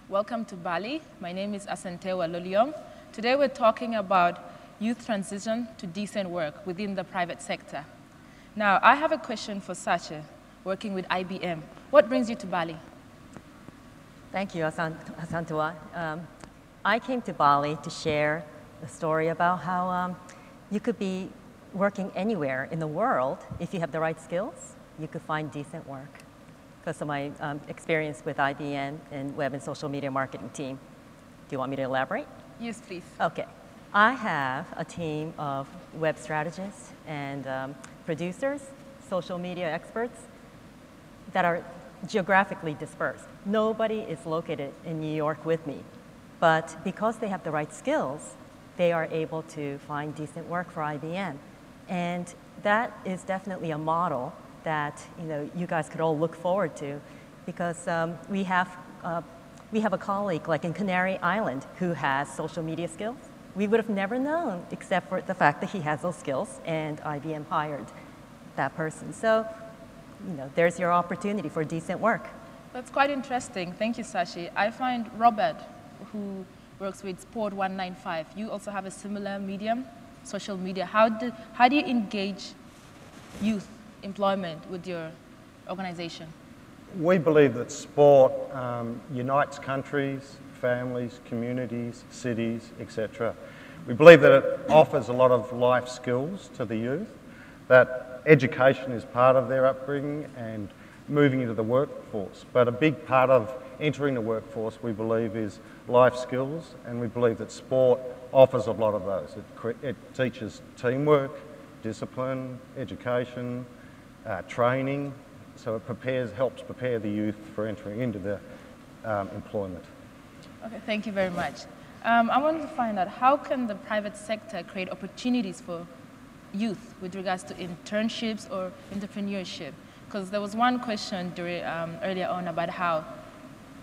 Welcome to Bali. My name is Asantewa Loliom. Today we're talking about youth transition to decent work within the private sector. Now, I have a question for Sache, working with IBM. What brings you to Bali? Thank you, Asantewa. I came to Bali to share the story about how you could be working anywhere in the world. If you have the right skills, you could find decent work. Because of my experience with IBM and web and social media marketing team. Do you want me to elaborate? Yes, please. Okay. I have a team of web strategists and producers, social media experts that are geographically dispersed. Nobody is located in New York with me. But because they have the right skills, they are able to find decent work for IBM. And that is definitely a model that you guys could all look forward to, because we have a colleague like in Canary Island who has social media skills. We would have never known except for the fact that he has those skills and IBM hired that person. So, there's your opportunity for decent work. That's quite interesting. Thank you, Sashi. I find Robert, who works with Sport 195, you also have a similar medium, social media. How do you engage youth employment with your organization? We believe that sport unites countries, families, communities, cities, etc. We believe that it offers a lot of life skills to the youth, that education is part of their upbringing and moving into the workforce. But a big part of entering the workforce, we believe, is life skills, and we believe that sport offers a lot of those. It teaches teamwork, discipline, education, training, so it helps prepare the youth for entering into the employment. Okay, thank you very much. I wanted to find out, how can the private sector create opportunities for youth with regards to internships or entrepreneurship? Because there was one question earlier on about how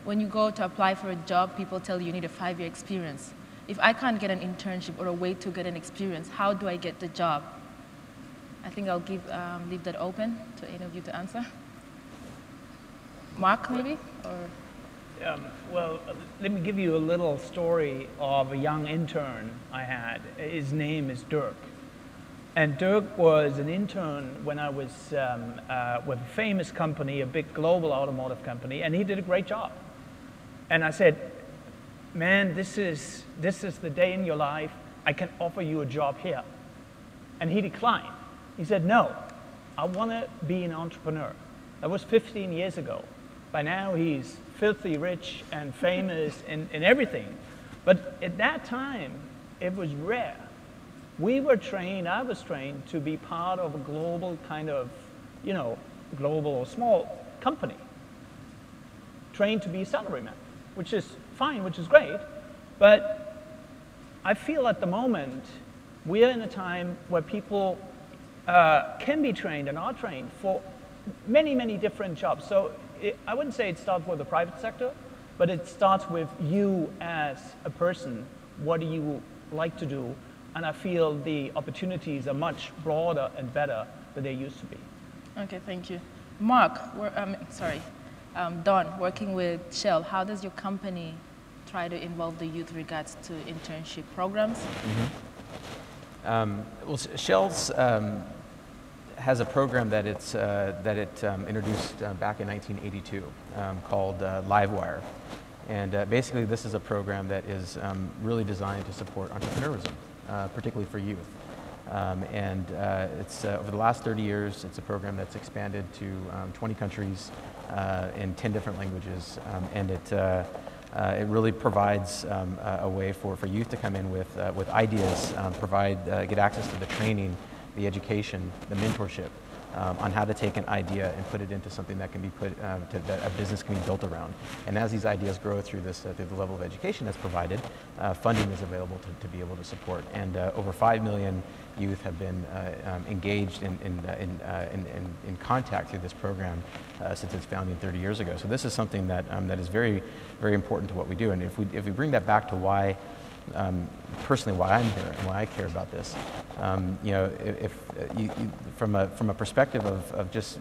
when you go to apply for a job, people tell you need a 5-year experience. If I can't get an internship or a way to get an experience, how do I get the job? I think I'll leave that open to any of you to answer. Mark, maybe? Or? Well, let me give you a little story of a young intern I had. His name is Dirk. And Dirk was an intern when I was with a famous company, a big global automotive company, and he did a great job. And I said, man, this is the day in your life, I can offer you a job here. And he declined. He said, no, I want to be an entrepreneur. That was 15 years ago. By now, he's filthy rich and famous in everything. But at that time, it was rare. I was trained to be part of a global kind of, global or small company. Trained to be a salaryman, which is fine, which is great. But I feel at the moment, we're in a time where people can be trained and are trained for many, many different jobs. So I wouldn't say it starts with the private sector, but it starts with you as a person. What do you like to do? And I feel the opportunities are much broader and better than they used to be. Okay, thank you. Mark, Don, working with Shell, how does your company try to involve the youth regards to internship programs? Well, Shell's has a program that it introduced back in 1982 called Livewire. And basically this is a program that is really designed to support entrepreneurism, particularly for youth. It's over the last 30 years, it's a program that's expanded to 20 countries in 10 different languages. It really provides a way for youth to come in with ideas, get access to the training, the education, the mentorship on how to take an idea and put it into something that can be that a business can be built around. And as these ideas grow through through the level of education that's provided, funding is available to be able to support. And over 5 million youth have been engaged in contact through this program since its founding 30 years ago. So this is something that is very, very important to what we do. And if we bring that back to why personally why I'm here and why I care about this. You know, if from a perspective of just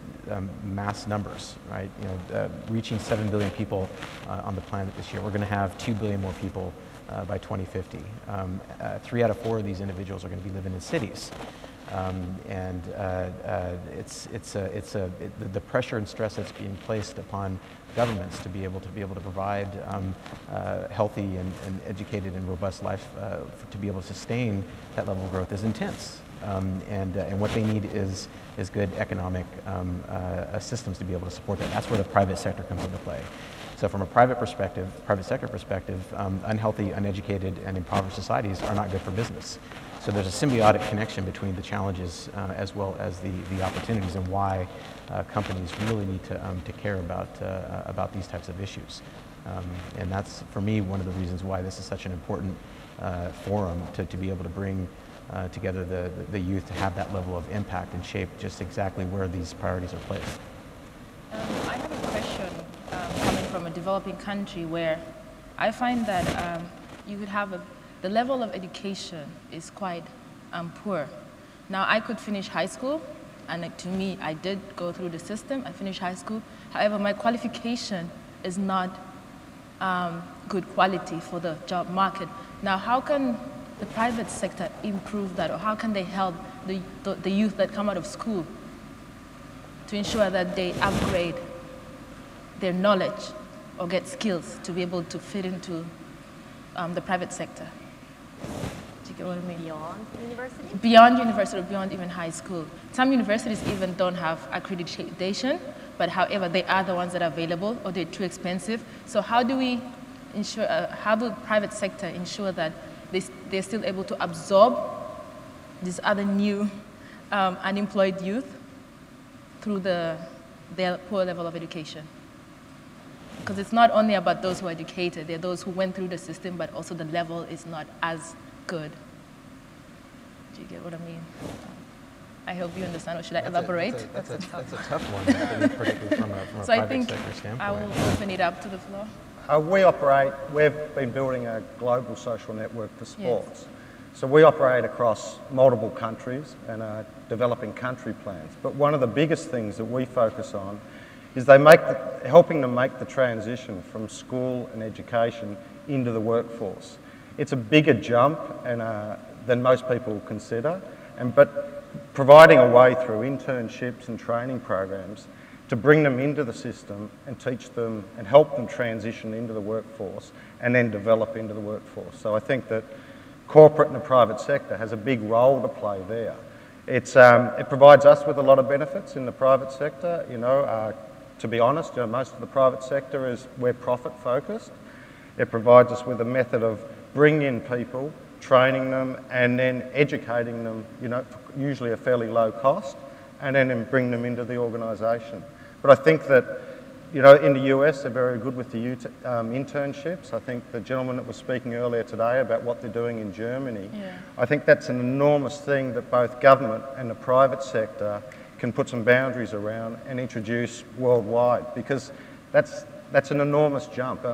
mass numbers, right? You know, reaching 7 billion people on the planet this year, we're going to have 2 billion more people by 2050. 3 out of 4 of these individuals are going to be living in cities. The pressure and stress that's being placed upon governments to be able to provide healthy and educated and robust life to be able to sustain that level of growth is intense. And what they need is good economic systems to be able to support that. That's where the private sector comes into play. So from a private sector perspective, unhealthy, uneducated, and impoverished societies are not good for business. So there's a symbiotic connection between the challenges as well as the opportunities, and why companies really need to care about these types of issues. And that's, for me, one of the reasons why this is such an important forum to be able to bring together the youth to have that level of impact and shape just exactly where these priorities are placed. I have a question coming from a developing country where I find that you could have the level of education is quite poor. Now, I could finish high school, and to me, I did go through the system. I finished high school. However, my qualification is not good quality for the job market. Now, how can the private sector improve that, or how can they help the youth that come out of school to ensure that they upgrade their knowledge or get skills to be able to fit into the private sector? Do you get what I mean? Beyond university? Beyond university, or beyond even high school. Some universities even don't have accreditation, but however, they are the ones that are available, or they're too expensive. So how do we ensure, how do the private sector ensure that they're still able to absorb these other new unemployed youth through their poor level of education? Because it's not only about those who are educated, there are those who went through the system, but also the level is not as good. Do you get what I mean? I hope you understand, or should I elaborate? That's a tough one, particularly from a So I private think sector standpoint. I will open it up to the floor. We've been building a global social network for sports. Yes. So we operate across multiple countries and are developing country plans. But one of the biggest things that we focus on is helping them make the transition from school and education into the workforce. It's a bigger jump than most people consider, but providing a way through internships and training programs to bring them into the system and teach them and help them transition into the workforce and then develop into the workforce. So I think that corporate and the private sector has a big role to play there. It provides us with a lot of benefits in the private sector. To be honest, most of the private sector we're profit focused. It provides us with a method of bringing in people, training them, and then educating them, usually a fairly low cost, and then bring them into the organisation. But I think that, in the US, they're very good with the internships. I think the gentleman that was speaking earlier today about what they're doing in Germany, I think that's an enormous thing that both government and the private sector can put some boundaries around and introduce worldwide, because that's an enormous jump.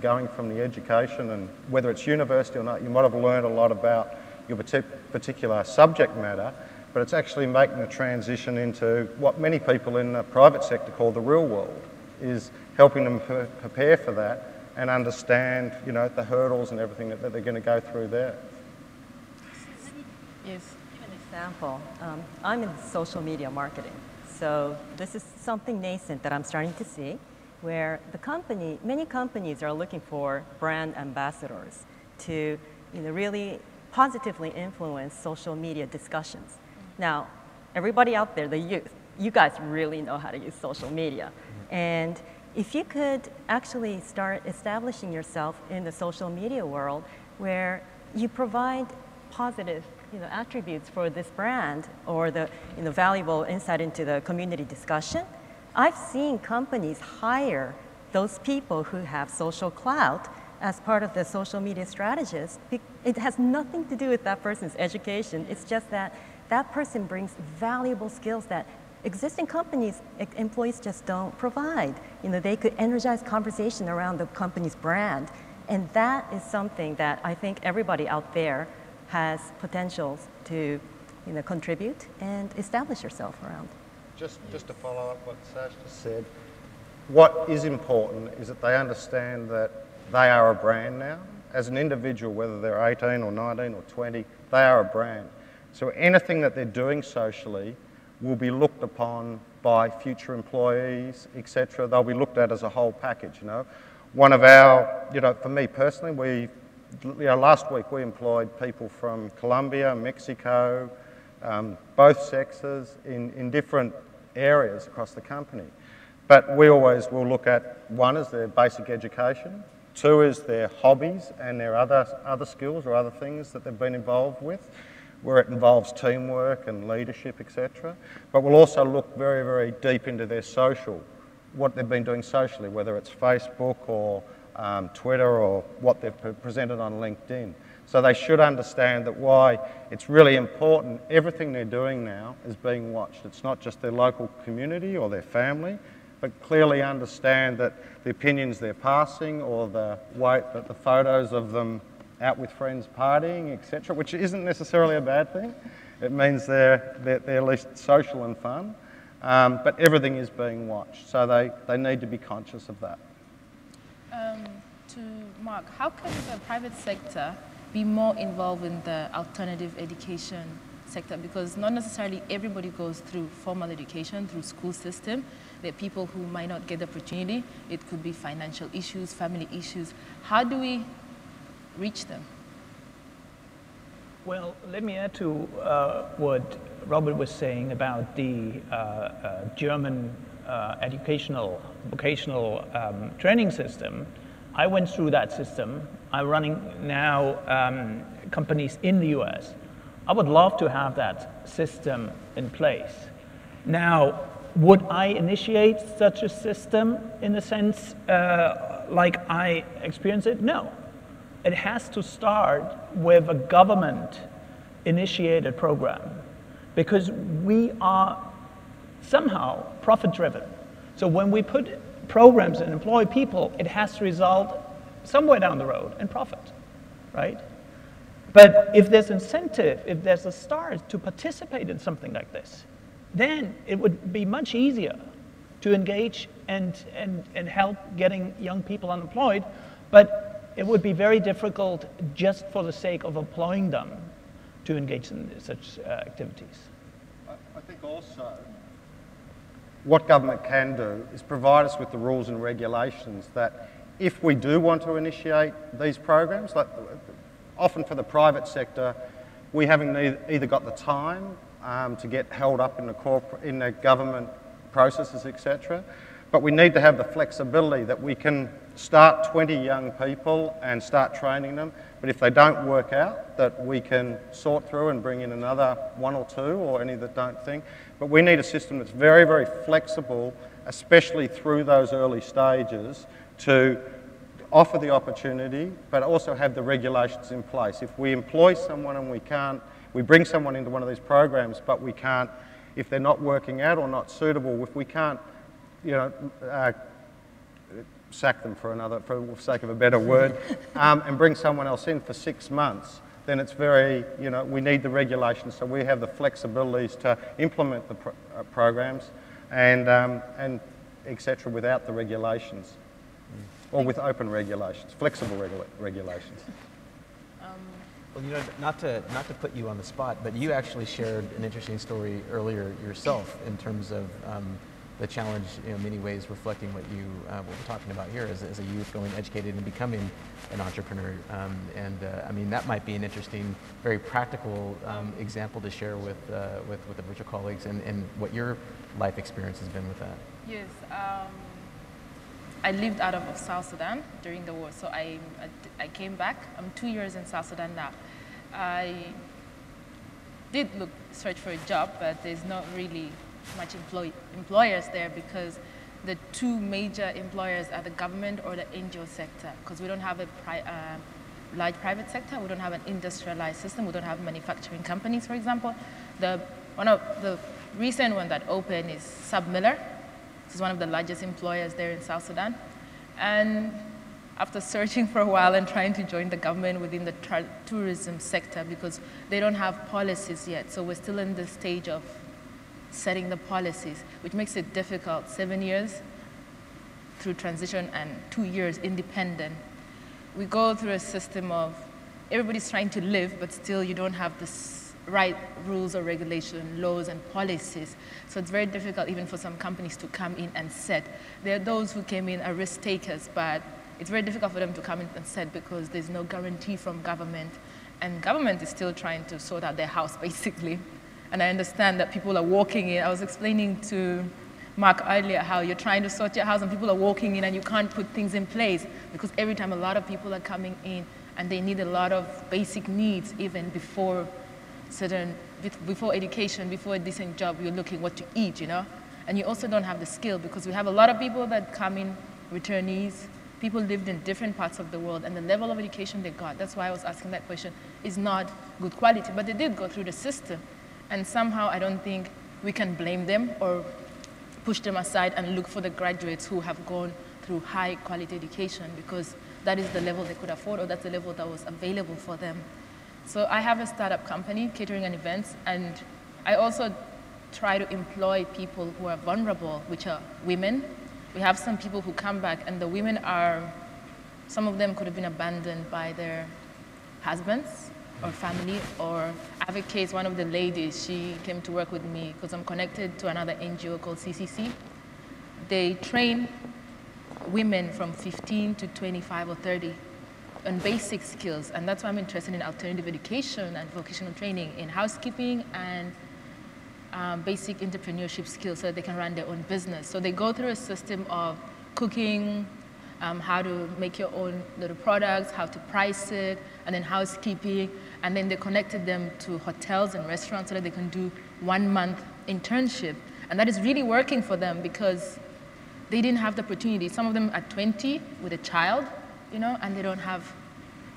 Going from the education, and whether it's university or not, you might have learned a lot about your particular subject matter, but it's actually making the transition into what many people in the private sector call the real world, is helping them prepare for that and understand, the hurdles and everything that they're going to go through there. Yes. Give an example. I'm in social media marketing, so this is something nascent that I'm starting to see, where many companies are looking for brand ambassadors to really positively influence social media discussions. Now, everybody out there, the youth, you guys really know how to use social media. And if you could actually start establishing yourself in the social media world where you provide positive attributes for this brand, or the valuable insight into the community discussion, I've seen companies hire those people who have social clout as part of the social media strategist. It has nothing to do with that person's education. It's just that that person brings valuable skills that existing companies, employees just don't provide. They could energize conversation around the company's brand And that is something that I think everybody out there has potentials to contribute and establish yourself around. Just to follow up what Sash just said, what is important is that they understand that they are a brand now. As an individual, whether they're 18 or 19 or 20, they are a brand. So anything that they're doing socially will be looked upon by future employees, etc. They'll be looked at as a whole package, One of our, for me personally, last week we employed people from Colombia, Mexico, both sexes in different areas across the company. But we always will look at, one is their basic education, two is their hobbies and their other skills or other things that they've been involved with, where it involves teamwork and leadership, etc. But we'll also look very, very deep into their social, what they've been doing socially, whether it's Facebook or Twitter or what they've presented on LinkedIn. So they should understand that why it's really important, everything they're doing now is being watched. It's not just their local community or their family, but clearly understand that the opinions they're passing or the photos of them out with friends partying, etc., which isn't necessarily a bad thing. It means they're at least social and fun, but everything is being watched. So they need to be conscious of that. To Mark, how can the private sector be more involved in the alternative education sector? Because not necessarily everybody goes through formal education, through school system. There are people who might not get the opportunity. It could be financial issues, family issues. How do we reach them? Well, let me add to what Robert was saying about the German vocational training system. I went through that system. I'm running now companies in the US. I would love to have that system in place. Now, would I initiate such a system in the sense like I experience it? No. It has to start with a government-initiated program because we are somehow profit-driven. So when we put programs and employ people, it has to result somewhere down the road in profit, right? But if there's incentive, if there's a start to participate in something like this, then it would be much easier to engage and help getting young people unemployed. But it would be very difficult just for the sake of employing them to engage in such activities. I think also what government can do is provide us with the rules and regulations that if we do want to initiate these programs, like often for the private sector, we haven't either got the time to get held up in the government processes, etc. But we need to have the flexibility that we can start 20 young people and start training them. But if they don't work out, that we can sort through and bring in another one or two or any that don't think. But we need a system that's very, very flexible, especially through those early stages, to offer the opportunity, but also have the regulations in place. If we employ someone and we bring someone into one of these programs, but we can't, if they're not working out or not suitable, if we can't, sack them for the sake of a better word, and bring someone else in for 6 months, then it's very, we need the regulations so we have the flexibilities to implement the programs and etc. without the regulations, or with open regulations, flexible regulations. Well, not to put you on the spot, but you actually shared an interesting story earlier yourself in terms of the challenge, in many ways reflecting what we're talking about here as a youth going educated and becoming an entrepreneur. I mean, that might be an interesting, very practical example to share with the virtual colleagues and what your life experience has been with that. Yes. I lived out of South Sudan during the war, so I came back. I'm 2 years in South Sudan now. I did search for a job, but there's not really much employers there because the two major employers are the government or the NGO sector, because we don't have a large private sector, we don't have an industrialized system, we don't have manufacturing companies, for example. One of the recent one that opened is Miller. This is one of the largest employers there in South Sudan. And after searching for a while and trying to join the government within the tourism sector, because they don't have policies yet. So we're still in the stage of setting the policies, which makes it difficult. 7 years through transition and 2 years independent. We go through a system of everybody's trying to live, but still you don't have this right rules or regulation, laws and policies. So it's very difficult even for some companies to come in and set. There are those who came in are risk takers, but it's very difficult for them to come in and set because there's no guarantee from government. And government is still trying to sort out their house, basically. And I understand that people are walking in. I was explaining to Mark earlier how you're trying to sort your house and people are walking in and you can't put things in place because every time a lot of people are coming in and they need a lot of basic needs even before education, before a decent job, you're looking what to eat, you know? And you also don't have the skill because we have a lot of people that come in, returnees, people lived in different parts of the world and the level of education they got, that's why I was asking that question, is not good quality, but they did go through the system. And somehow I don't think we can blame them or push them aside and look for the graduates who have gone through high quality education because that is the level they could afford or that's the level that was available for them. So I have a startup company, catering and events, and I also try to employ people who are vulnerable, which are women. We have some people who come back and the women are, some of them could have been abandoned by their husbands or family, or I have a case, one of the ladies, she came to work with me because I'm connected to another NGO called CCC. They train women from 15 to 25 or 30 on basic skills, and that's why I'm interested in alternative education and vocational training in housekeeping and basic entrepreneurship skills so that they can run their own business. So they go through a system of cooking, how to make your own little products, how to price it, and then housekeeping, and then they connected them to hotels and restaurants so that they can do 1 month internship. And that is really working for them because they didn't have the opportunity. Some of them are 20 with a child, you know, and they don't have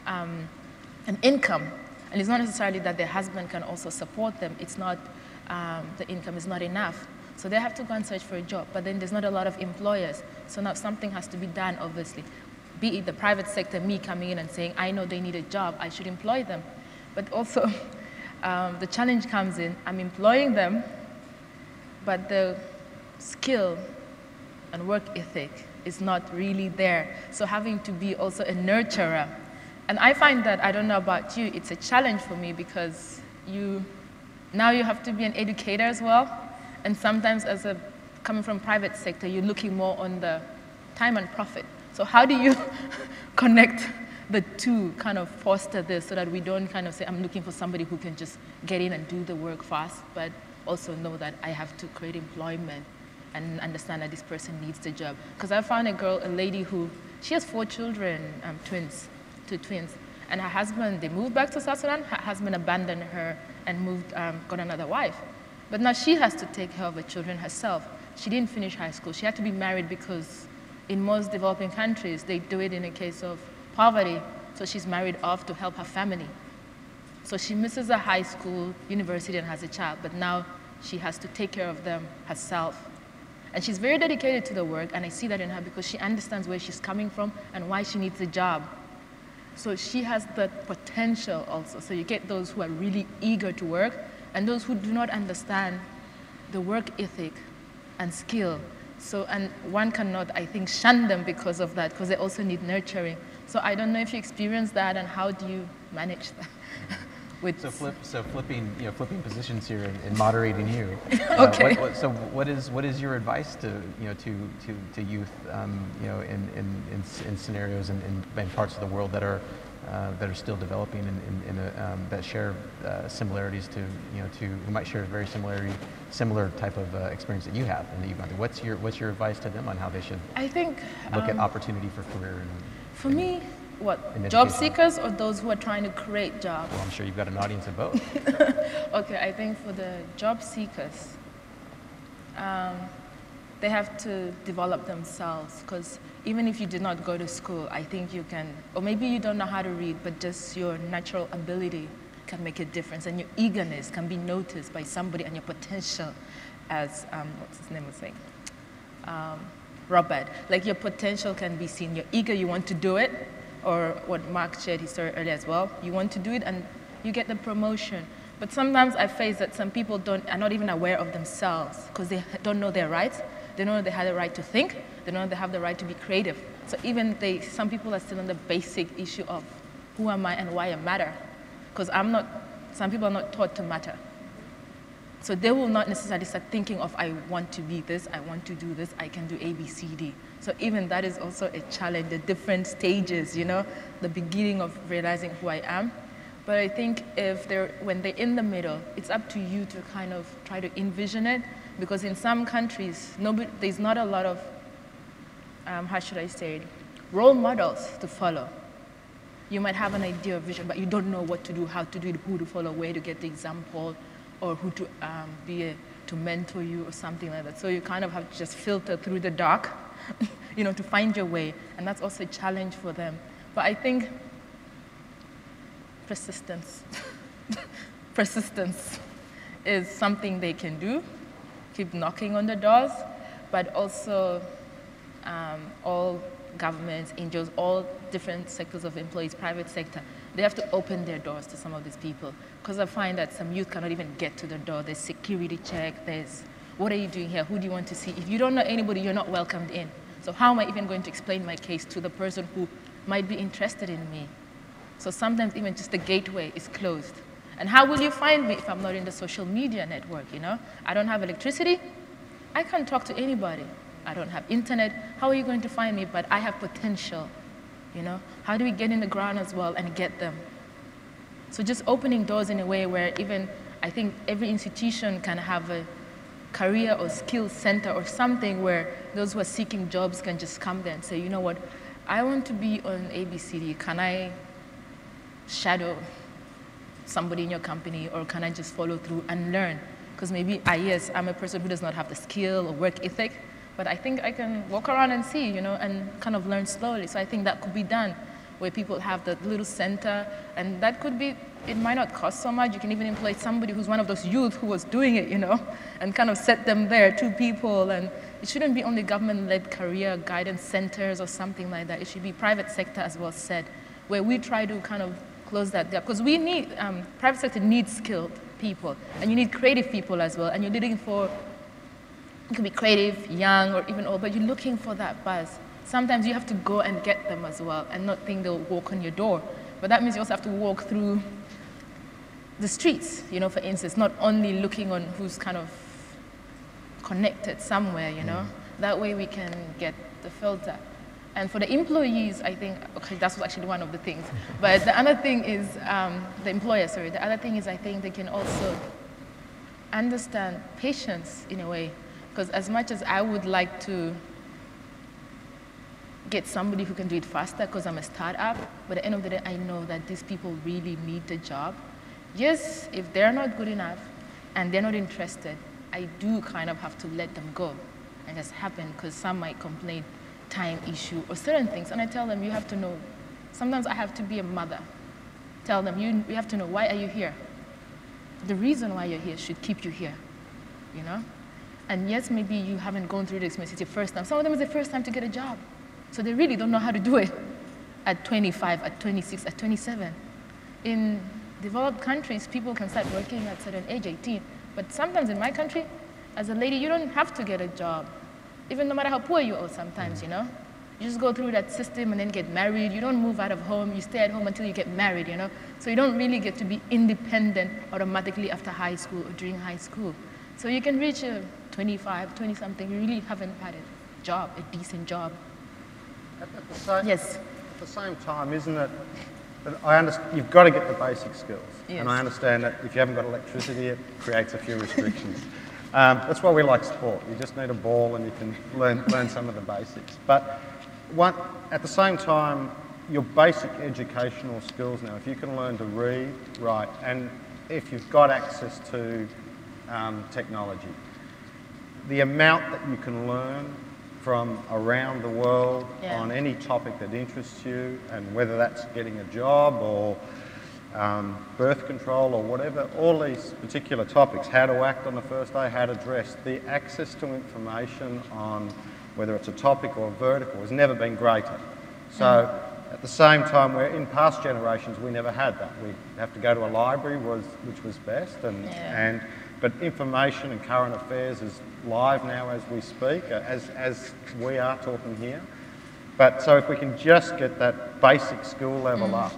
an income. And it's not necessarily that their husband can also support them. It's not, the income is not enough. So they have to go and search for a job, but then there's not a lot of employers. So now something has to be done, obviously. Be it the private sector, me coming in and saying, I know they need a job, I should employ them. But also, the challenge comes in, I'm employing them, but the skill and work ethic is not really there. So having to be also a nurturer. And I find that, I don't know about you, it's a challenge for me because now you have to be an educator as well. And sometimes coming from private sector, you're looking more on the time and profit. So how do you connect the two, kind of foster this so that we don't kind of say, I'm looking for somebody who can just get in and do the work fast, but also know that I have to create employment and understand that this person needs the job. Because I found a lady who, she has 4 children, two twins, and her husband, they moved back to South Sudan, her husband abandoned her and moved, got another wife. But now she has to take care of the children herself. She didn't finish high school. She had to be married because in most developing countries, they do it in a case of poverty. So she's married off to help her family. So she misses a high school, university, and has a child. But now she has to take care of them herself. And she's very dedicated to the work, and I see that in her because she understands where she's coming from and why she needs a job. So she has the potential also. So you get those who are really eager to work, and those who do not understand the work ethic and skill. So, and one cannot, I think, shun them because of that, because they also need nurturing. So I don't know if you experience that, and how do you manage that? Flipping positions here and moderating you. Okay. So what is your advice to youth, in scenarios and parts of the world that are still developing and that share similarities to who might share a very similar type of experience that you have and that you've gone through. What's your advice to them on how they should look at opportunity for career? For me, job seekers or those who are trying to create jobs? Well, I'm sure you've got an audience of both. Okay, I think for the job seekers, they have to develop themselves, because even if you did not go to school, I think you can, or maybe you don't know how to read, but just your natural ability can make a difference, and your eagerness can be noticed by somebody, and your potential, as what's his name was saying, robot. Like your potential can be seen. You're eager, you want to do it, or what Mark shared his story earlier as well. You want to do it and you get the promotion. But sometimes I face that some people are not even aware of themselves because they don't know their rights. They don't know they have the right to think. They don't know they have the right to be creative. So even some people are still on the basic issue of who am I and why I matter. Because some people are not taught to matter. So they will not necessarily start thinking of, I want to be this, I want to do this, I can do A, B, C, D. So even that is also a challenge, the different stages, you know, the beginning of realizing who I am. But I think when they're in the middle, it's up to you to kind of try to envision it, because in some countries, there's not a lot of, how should I say it, role models to follow. You might have an idea of vision, but you don't know what to do, how to do it, who to follow, where to get the example, or who to to mentor you or something like that. So you kind of have to just filter through the dark, you know, to find your way. And that's also a challenge for them. But I think persistence. Persistence is something they can do, keep knocking on the doors, but also all governments, NGOs, all different sectors of employees, private sector, they have to open their doors to some of these people. Because I find that some youth cannot even get to the door. There's security check, there's, what are you doing here? Who do you want to see? If you don't know anybody, you're not welcomed in. So how am I even going to explain my case to the person who might be interested in me? So sometimes even just the gateway is closed. And how will you find me if I'm not in the social media network, you know? I don't have electricity. I can't talk to anybody. I don't have internet. How are you going to find me? But I have potential, you know? How do we get in the ground as well and get them? So just opening doors in a way where even, I think every institution can have a career or skill center or something where those who are seeking jobs can just come there and say, you know what, I want to be on ABCD. Can I shadow somebody in your company, or can I just follow through and learn? Because maybe, yes, I'm a person who does not have the skill or work ethic, but I think I can walk around and see, you know, and kind of learn slowly. So I think that could be done, where people have that little center, and that could be, it might not cost so much. You can even employ somebody who's one of those youth who was doing it, you know, and kind of set them there, 2 people, and it shouldn't be only government-led career guidance centers or something like that. It should be private sector as well said, where we try to kind of close that gap, because we need, private sector needs skilled people, and you need creative people as well, and you're looking for, you can be creative, young, or even old, but you're looking for that buzz. Sometimes you have to go and get them as well, and not think they'll walk on your door. But that means you also have to walk through the streets, you know, for instance, not only looking on who's kind of connected somewhere, you know. That way we can get the filter. And for the employees, I think, okay, that was actually one of the things. But the other thing is, the employer, sorry, the other thing is I think they can also understand patience in a way. Because as much as I would like to get somebody who can do it faster because I'm a startup, but at the end of the day, I know that these people really need the job. Yes, if they're not good enough and they're not interested, I do kind of have to let them go. And that's happened because some might complain, time issue or certain things, and I tell them, you have to know, sometimes I have to be a mother. Tell them, you have to know, why are you here? The reason why you're here should keep you here, you know? And yes, maybe you haven't gone through the experience, it's your first time. Some of them is the first time to get a job. So they really don't know how to do it at 25, at 26, at 27. In developed countries, people can start working at a certain age, 18. But sometimes in my country, as a lady, you don't have to get a job. Even no matter how poor you are sometimes, you know? You just go through that system and then get married. You don't move out of home. You stay at home until you get married, you know? So you don't really get to be independent automatically after high school or during high school. So you can reach 25, 20-something, you really haven't had a job, a decent job. Yes. At the same time, isn't it, I understand, you've got to get the basic skills. Yes. And I understand that if you haven't got electricity, it creates a few restrictions. That's why we like sport. You just need a ball and you can learn some of the basics. But at the same time, your basic educational skills now, if you can learn to read, write, and if you've got access to technology, the amount that you can learn from around the world on any topic that interests you, and whether that's getting a job or birth control or whatever, all these particular topics, how to act on the first day, how to dress, the access to information on whether it's a topic or a vertical, has never been greater. So at the same time, where in past generations we never had that. We have to go to a library, which was best, but information and current affairs is live now as we speak, as we are talking here. But so if we can just get that basic skill level up,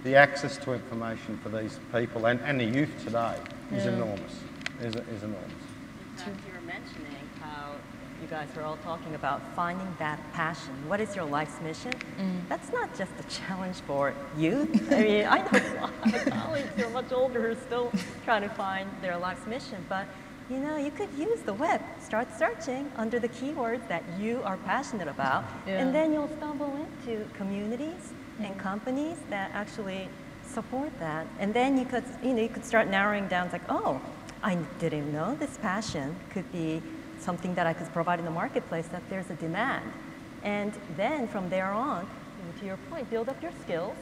the access to information for these people and the youth today is enormous. Is enormous. You were mentioning how you guys are all talking about finding that passion. What is your life's mission? That's not just a challenge for youth. I mean, I know colleagues who are much older who are still trying to find their life's mission, but you know, you could use the web. Start searching under the keywords that you are passionate about, and then you'll stumble into communities and companies that actually support that. And then you could start narrowing down. It's like, oh, I didn't know this passion could be something that I could provide in the marketplace, that there's a demand. And then from there on, to your point, build up your skills,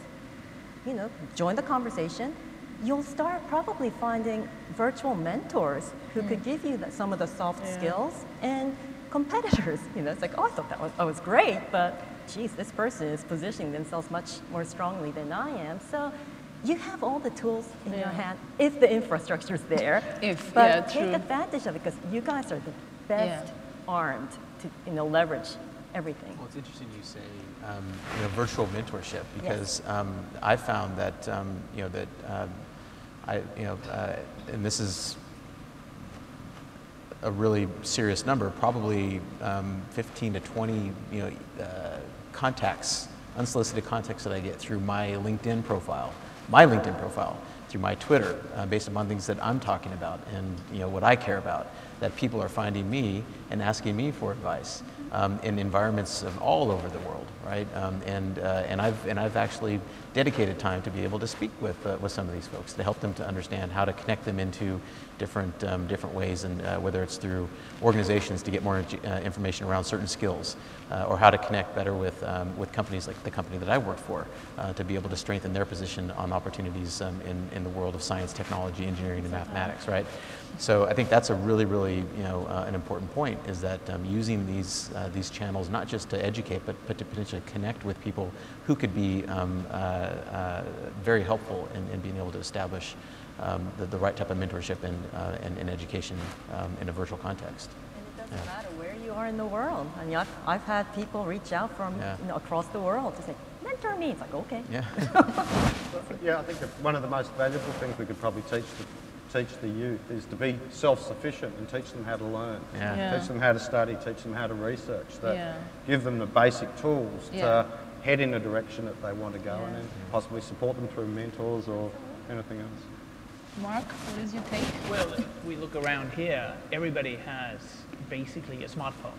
join the conversation. You'll start probably finding virtual mentors who could give you some of the soft skills, and competitors. It's like, oh, I thought that was great, but geez, this person is positioning themselves much more strongly than I am. So you have all the tools in your hand if the infrastructure is there. But take advantage of it, because you guys are the best armed to leverage everything. Well, it's interesting you say virtual mentorship, because I found that and this is a really serious number, probably 15 to 20 contacts, unsolicited contacts that I get through my LinkedIn profile, through my Twitter, based upon things that I'm talking about and what I care about, that people are finding me and asking me for advice in environments of all over the world, right? And I've actually dedicated time to be able to speak with some of these folks, to help them to understand how to connect them into different ways, and whether it's through organizations to get more information around certain skills, or how to connect better with companies like the company that I work for, to be able to strengthen their position on opportunities in the world of science, technology, engineering, and mathematics, right? So I think that's a really, really an important point, is that using these channels not just to educate, but to potentially connect with people who could be very helpful in being able to establish the right type of mentorship and education in a virtual context. And it doesn't matter where you are in the world. I mean, I've had people reach out from across the world to say, mentor me. It's like, okay. Yeah. I think that one of the most valuable things we could probably teach the youth is to be self-sufficient and teach them how to learn. Teach them how to study, teach them how to research. Give them the basic tools to head in a direction that they want to go in, and possibly support them through mentors or anything else. Mark, what is your take? Well, if we look around here, everybody has basically a smartphone.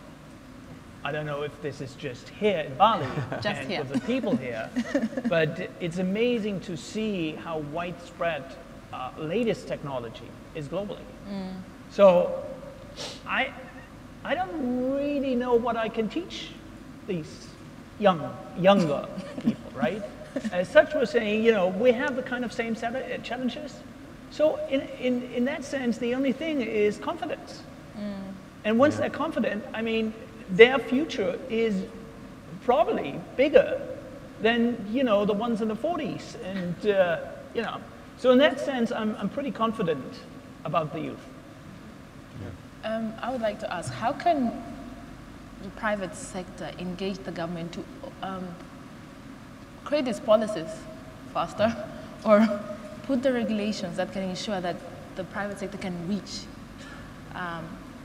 I don't know if this is just here in Bali and for the people here, but it's amazing to see how widespread latest technology is globally. So I don't really know what I can teach these younger people, right? As such, we're saying, we have the kind of same set of challenges. So in that sense, the only thing is confidence. And once they're confident, I mean, their future is probably bigger than, the ones in the 40s. And, so in that sense, I'm pretty confident about the youth. I would like to ask, how can the private sector engage the government to create these policies faster, or put the regulations that can ensure that the private sector can reach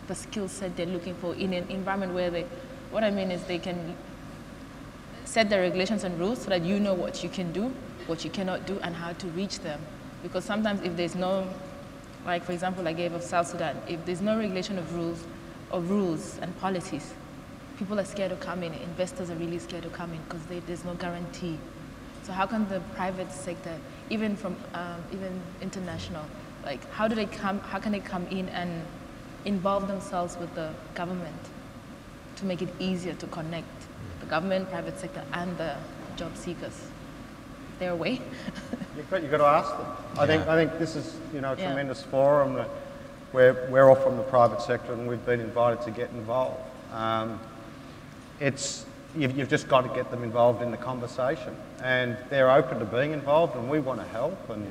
the skill set they're looking for in an environment where what I mean is they can set the regulations and rules so that you know what you can do, what you cannot do, and how to reach them. Because sometimes if there's no, like for example I gave of South Sudan, if there's no regulation of rules and policies, people are scared to come in, investors are really scared to come in because there's no guarantee. So how can the private sector, even international, like how can they come in and involve themselves with the government to make it easier to connect the government, private sector, and the job seekers? Is there a way? You've got to ask them. I think this is a tremendous forum that we're all from the private sector and we've been invited to get involved. you've just got to get them involved in the conversation, and they're open to being involved, and we want to help, and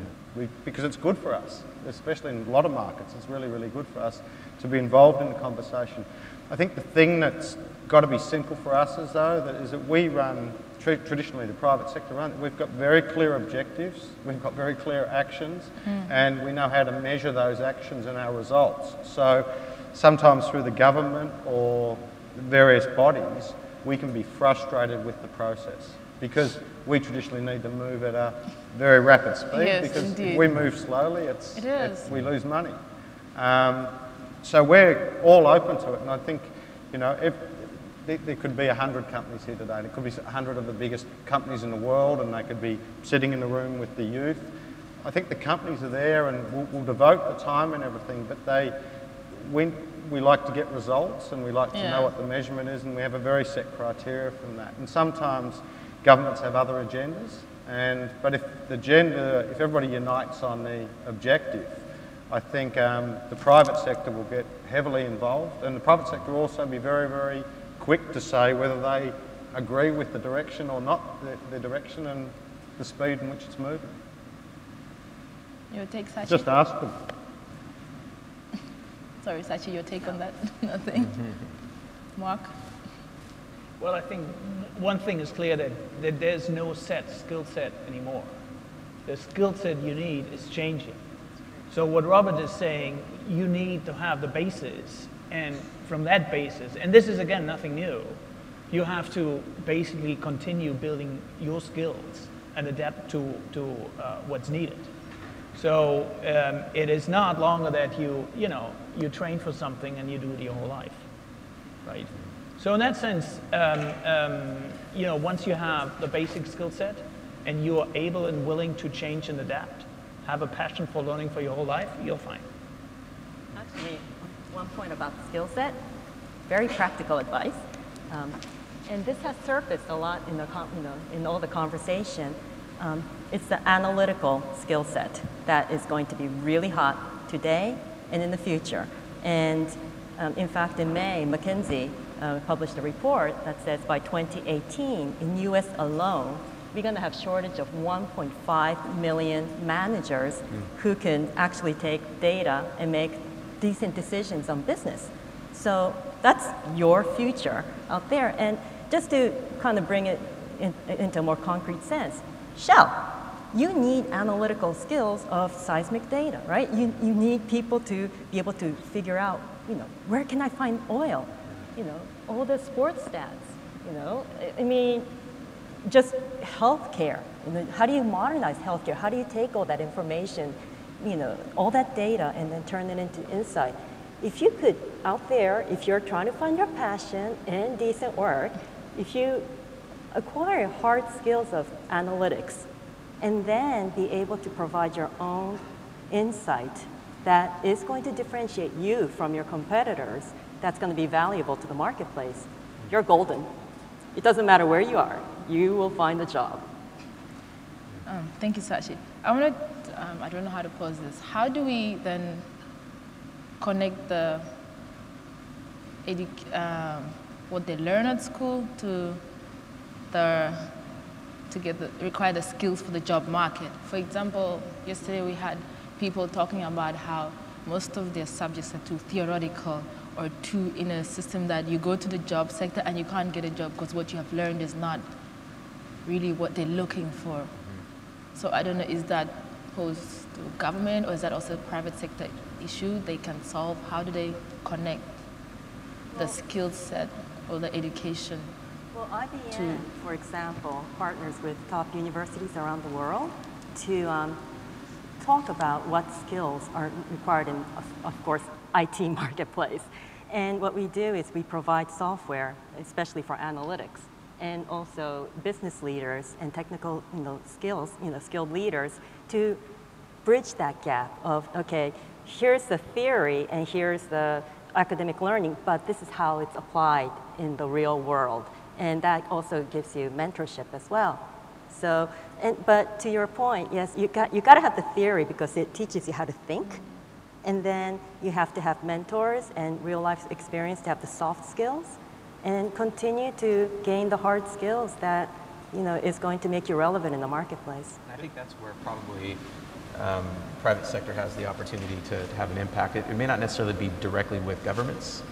because it's good for us, especially in a lot of markets. It's really, really good for us to be involved in the conversation. I think the thing that's got to be simple for us is that we run, traditionally the private sector run, we've got very clear objectives, we've got very clear actions, and we know how to measure those actions and our results. So sometimes through the government or various bodies, we can be frustrated with the process because we traditionally need to move at a very rapid speed. Yes, because indeed. if we move slowly, we lose money. So we're all open to it, and I think, you know, there could be 100 companies here today. There could be 100 of the biggest companies in the world, and they could be sitting in the room with the youth. I think the companies are there, and we'll devote the time and everything, but we like to get results, and we like to know what the measurement is, and we have a very set criteria from that. And sometimes governments have other agendas, but if everybody unites on the objective, I think the private sector will get heavily involved, and the private sector will also be very, very quick to say whether they agree with the direction or not, the direction and the speed in which it's moving. Your take, Sachi? Just ask them. Sorry, Sachi, your take on that? Nothing? Mark? Well, I think one thing is clear, that there's no set skill set anymore. The skill set you need is changing. So what Robert is saying, you need to have the basis, and from that basis, and this is again nothing new, you have to basically continue building your skills and adapt to what's needed. So it is not longer that you train for something and you do it your whole life, right? So in that sense, once you have the basic skill set and you are able and willing to change and adapt, have a passion for learning for your whole life, you're fine. Actually, one point about skill set, very practical advice, and this has surfaced a lot in all the conversation. It's the analytical skill set that is going to be really hot today and in the future. And in fact, in May, McKinsey published a report that says by 2018, in US alone, we're going to have shortage of 1.5 million managers who can actually take data and make decent decisions on business. So that's your future out there. And just to kind of bring it into a more concrete sense, Shell, you need analytical skills of seismic data, right? You need people to be able to figure out, where can I find oil? All the sports stats, I mean, just healthcare. How do you modernize healthcare? How do you take all that information, all that data, and then turn it into insight? If you could, out there, if you're trying to find your passion and decent work, if you acquire hard skills of analytics, and then be able to provide your own insight that is going to differentiate you from your competitors, that's going to be valuable to the marketplace, you're golden. It doesn't matter where you are, you will find a job. Thank you, Sachi. I don't know how to pose this. How do we then connect what they learn at school to require the skills for the job market? For example, yesterday we had people talking about how most of their subjects are too theoretical or too in a system that you go to the job sector and you can't get a job because what you have learned is not really what they're looking for. So I don't know, is that posed to government or is that also a private sector issue they can solve? How do they connect the skill set or the education? Well, IBM, for example, partners with top universities around the world to talk about what skills are required in, of course, IT marketplace. And what we do is we provide software, especially for analytics, and also business leaders and technical skilled leaders to bridge that gap of, okay, here's the theory and here's the academic learning, but this is how it's applied in the real world. And that also gives you mentorship as well. So, but to your point, yes, you got to have the theory because it teaches you how to think. And then you have to have mentors and real life experience to have the soft skills. and continue to gain the hard skills that is going to make you relevant in the marketplace. I think that's where probably private sector has the opportunity to have an impact. It may not necessarily be directly with governments,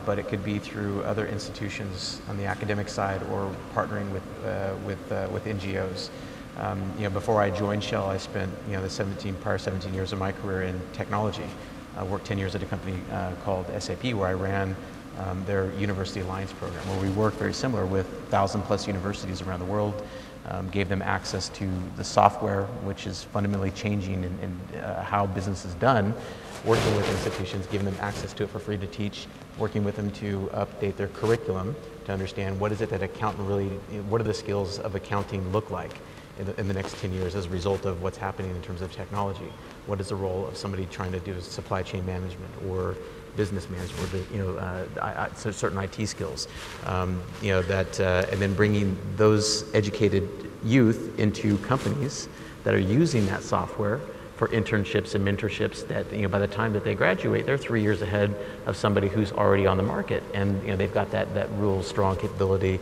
but it could be through other institutions on the academic side or partnering with NGOs. Before I joined Shell, I spent the prior 17 years of my career in technology. I worked 10 years at a company called SAP, where I ran their University Alliance program, where we worked very similar with 1,000+ universities around the world, gave them access to the software, which is fundamentally changing in how business is done, working with institutions, giving them access to it for free to teach, working with them to update their curriculum to understand what is it that what do the skills of accounting look like in the next 10 years as a result of what's happening in terms of technology. What is the role of somebody trying to do supply chain management or business management, or certain IT skills, and then bringing those educated youth into companies that are using that software for internships and mentorships that, by the time that they graduate, they're 3 years ahead of somebody who's already on the market, and they've got that real strong capability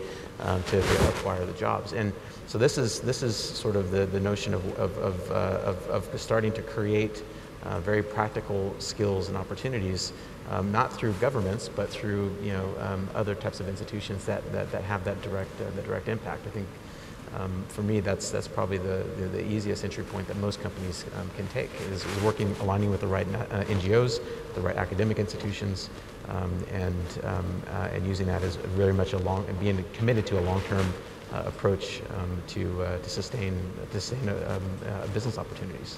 to acquire the jobs. And so this is sort of the notion of starting to create very practical skills and opportunities, not through governments, but through other types of institutions that have that direct impact. I think for me, that's probably the easiest entry point that most companies can take, is aligning with the right NGOs, the right academic institutions, and using that as very much being committed to a long-term approach to sustain business opportunities.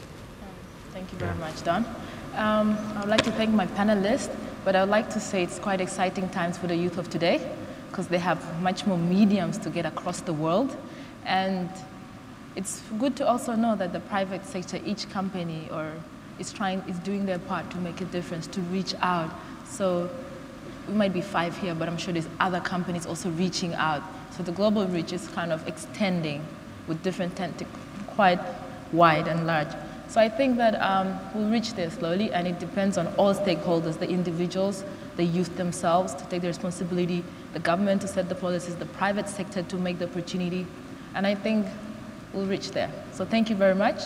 Thank you very much, Don. I would like to thank my panelists, but I would like to say it's quite exciting times for the youth of today, because they have much more mediums to get across the world. And it's good to also know that the private sector, each company is doing their part to make a difference, to reach out. So we might be 5 here, but I'm sure there's other companies also reaching out. So the global reach is kind of extending with different quite wide and large. So I think that we'll reach there slowly, and it depends on all stakeholders, the individuals, the youth themselves to take the responsibility, the government to set the policies, the private sector to make the opportunity, and I think we'll reach there. So thank you very much.